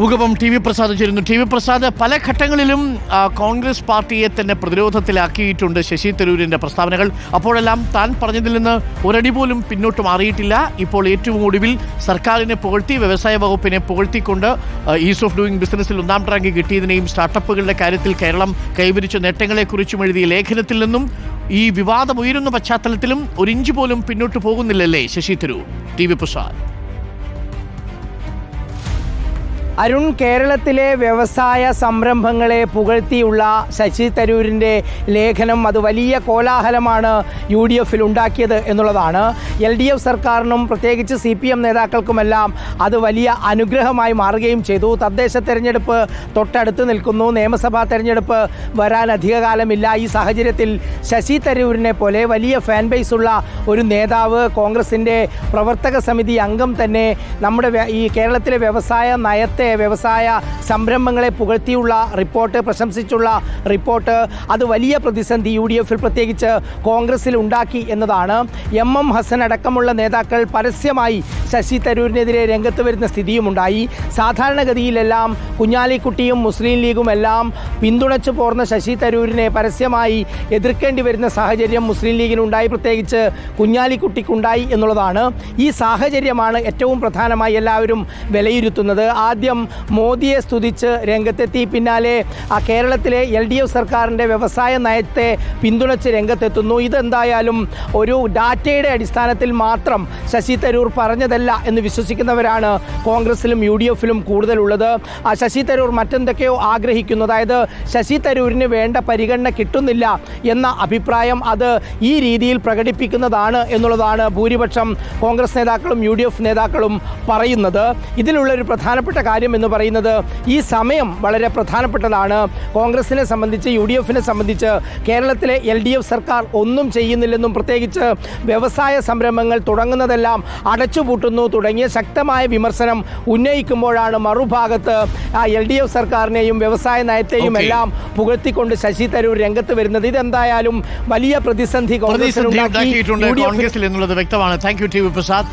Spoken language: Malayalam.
ഉഗപം ടി വി പ്രസാദ് ചേരുന്നു. ടി വി പ്രസാദ്, പല ഘട്ടങ്ങളിലും കോൺഗ്രസ് പാർട്ടിയെ തന്നെ പ്രതിരോധത്തിലാക്കിയിട്ടുണ്ട് ശശി തരൂരിൻ്റെ പ്രസ്താവനകൾ. അപ്പോഴെല്ലാം താൻ പറഞ്ഞതിൽ നിന്ന് ഒരടി പോലും പിന്നോട്ട് മാറിയിട്ടില്ല. ഇപ്പോൾ ഏറ്റവും ഒടുവിൽ സർക്കാരിനെ പുകഴ്ത്തി, വ്യവസായ വകുപ്പിനെ പുകഴ്ത്തിക്കൊണ്ട് ഈസ് ഓഫ് ഡൂയിങ് ബിസിനസ്സിൽ 1ാം റാങ്ക് കിട്ടിയതിനെയും സ്റ്റാർട്ടപ്പുകളുടെ കാര്യത്തിൽ കേരളം കൈവരിച്ച നേട്ടങ്ങളെക്കുറിച്ചും എഴുതിയ ലേഖനത്തിൽ നിന്നും ഈ വിവാദം ഉയരുന്ന പശ്ചാത്തലത്തിലും ഒരിഞ്ച് പോലും പിന്നോട്ട് പോകുന്നില്ലല്ലേ ശശി തരൂർ? T V Prasad. അരുൺ, കേരളത്തിലെ വ്യവസായ സംരംഭങ്ങളെ പുകഴ്ത്തിയുള്ള ശശി തരൂരിൻ്റെ ലേഖനം അത് വലിയ കോലാഹലമാണ് UDF-ൽ ഉണ്ടാക്കിയത് എന്നുള്ളതാണ്. LDF സർക്കാരിനും പ്രത്യേകിച്ച് CPM നേതാക്കൾക്കുമെല്ലാം അത് വലിയ അനുഗ്രഹമായി മാറുകയും ചെയ്തു. തദ്ദേശ തെരഞ്ഞെടുപ്പ് തൊട്ടടുത്ത് നിൽക്കുന്നു, നിയമസഭാ തെരഞ്ഞെടുപ്പ് വരാൻ അധികകാലമില്ല. ഈ സാഹചര്യത്തിൽ ശശി തരൂരിനെ പോലെ വലിയ ഫാൻ ബേസുള്ള ഒരു നേതാവ്, കോൺഗ്രസിൻ്റെ പ്രവർത്തക സമിതി അംഗം തന്നെ നമ്മുടെ ഈ കേരളത്തിലെ വ്യവസായ നയത്തെ, വ്യവസായ സംരംഭങ്ങളെ പുകഴ്ത്തിയുള്ള റിപ്പോർട്ട്, പ്രശംസിച്ചുള്ള റിപ്പോർട്ട്, അത് വലിയ പ്രതിസന്ധി UDF-ൽ പ്രത്യേകിച്ച് കോൺഗ്രസിൽ ഉണ്ടാക്കി എന്നതാണ്. MM ഹസൻ അടക്കമുള്ള നേതാക്കൾ പരസ്യമായി ശശി തരൂരിനെതിരെ രംഗത്ത് വരുന്ന സ്ഥിതിയുമുണ്ടായി. സാധാരണഗതിയിലെല്ലാം കുഞ്ഞാലിക്കുട്ടിയും മുസ്ലിം ലീഗും എല്ലാം പിന്തുണച്ചു പോർന്ന ശശി തരൂരിനെ പരസ്യമായി എതിർക്കേണ്ടി വരുന്ന സാഹചര്യം മുസ്ലിം ലീഗിനുണ്ടായി, പ്രത്യേകിച്ച് കുഞ്ഞാലിക്കുട്ടിക്കുണ്ടായി എന്നുള്ളതാണ്. ഈ സാഹചര്യമാണ് ഏറ്റവും പ്രധാനമായി എല്ലാവരും വിലയിരുത്തുന്നത്. ആദ്യം മോദിയെ സ്തുതിച്ച് രംഗത്തെത്തി, പിന്നാലെ കേരളത്തിലെ LDF സർക്കാരിൻ്റെ വ്യവസായ നയത്തെ പിന്തുണച്ച് രംഗത്തെത്തുന്നു. ഇതെന്തായാലും ഒരു ഡാറ്റയുടെ അടിസ്ഥാനത്തിൽ മാത്രം ശശി തരൂർ പറഞ്ഞതല്ല എന്ന് വിശ്വസിക്കുന്നവരാണ് കോൺഗ്രസിലും UDF-ലും കൂടുതലുള്ളത്. ശശി തരൂർ മറ്റെന്തൊക്കെയോ ആഗ്രഹിക്കുന്നു, അതായത് ശശി തരൂരിന് വേണ്ട പരിഗണന കിട്ടുന്നില്ല എന്ന അഭിപ്രായം അത് ഈ രീതിയിൽ പ്രകടിപ്പിക്കുന്നതാണ് എന്നുള്ളതാണ് ഭൂരിപക്ഷം കോൺഗ്രസ് നേതാക്കളും UDF നേതാക്കളും പറയുന്നത്. ഇതിലുള്ളൊരു പ്രധാനപ്പെട്ട കാര്യം എന്ന് പറയുന്നത് ഈ സമയം വളരെ പ്രധാനപ്പെട്ടതാണ്. കോൺഗ്രസിനെ സംബന്ധിച്ച്, UDF-നെ സംബന്ധിച്ച് കേരളത്തിലെ LDF സർക്കാർ ഒന്നും ചെയ്യുന്നില്ലെന്നും പ്രത്യേകിച്ച് വ്യവസായ സംരംഭങ്ങൾ തുടങ്ങുന്നതെല്ലാം അടച്ചുപൂട്ടുന്നു തുടങ്ങിയ ശക്തമായ വിമർശനം ഉന്നയിക്കുമ്പോഴാണ് മറുഭാഗത്ത് LDF സർക്കാരിനെയും വ്യവസായ നയത്തെയും എല്ലാം പുകഴ്ത്തിക്കൊണ്ട് ശശി തരൂർ രംഗത്ത് വരുന്നത്. ഇതെന്തായാലും വലിയ പ്രതിസന്ധി കോൺഗ്രസിൽ എന്നുള്ളത് വ്യക്തമാണ്. Thank you T V Prasad.